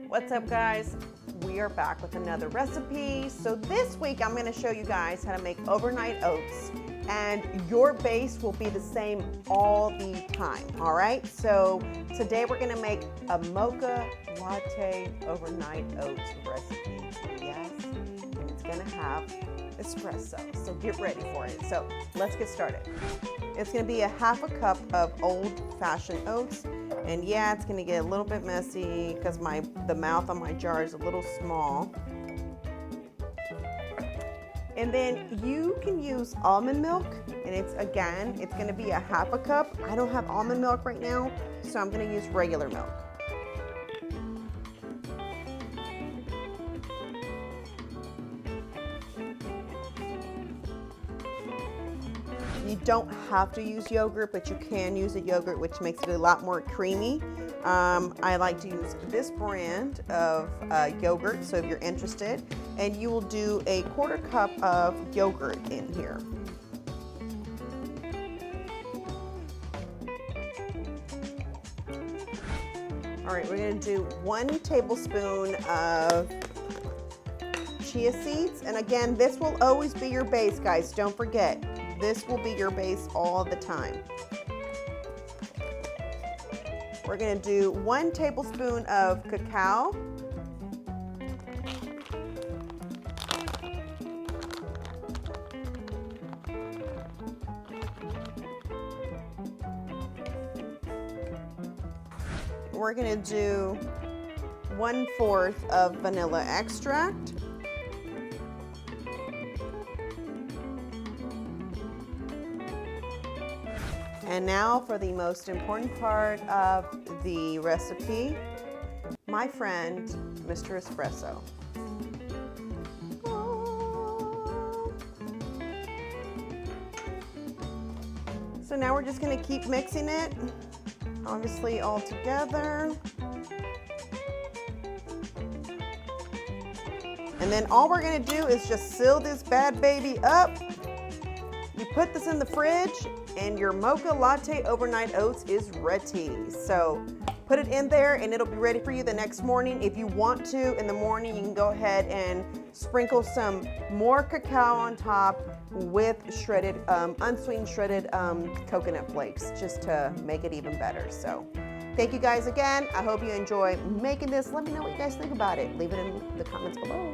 What's up, guys? We are back with another recipe. So this week I'm going to show you guys how to make overnight oats, and your base will be the same all the time. All right, so today we're going to make a mocha latte overnight oats recipe. Yes, and it's going to have espresso, so get ready for it. So let's get started. It's going to be a half a cup of old-fashioned oats, and yeah, it's going to get a little bit messy because the mouth on my jar is a little small. And then you can use almond milk, and it's going to be a half a cup. I don't have almond milk right now, so I'm going to use regular milk. You don't have to use yogurt, but you can use a yogurt, which makes it a lot more creamy. I like to use this brand of yogurt, so if you're interested, and you will do a 1/4 cup of yogurt in here. All right, we're gonna do 1 tablespoon of chia seeds, and again, this will always be your base, guys. Don't forget, this will be your base all the time. We're gonna do 1 tablespoon of cacao. We're gonna do 1/4 of vanilla extract. And now for the most important part of the recipe, my friend, Mr. Espresso. So now we're just gonna keep mixing it, obviously all together. And then all we're gonna do is just seal this bad baby up. You put this in the fridge, and your mocha latte overnight oats is ready. So put it in there and it'll be ready for you the next morning. If you want to, in the morning, you can go ahead and sprinkle some more cacao on top with shredded, unsweetened shredded coconut flakes, just to make it even better. So thank you guys again. I hope you enjoy making this. Let me know what you guys think about it. Leave it in the comments below.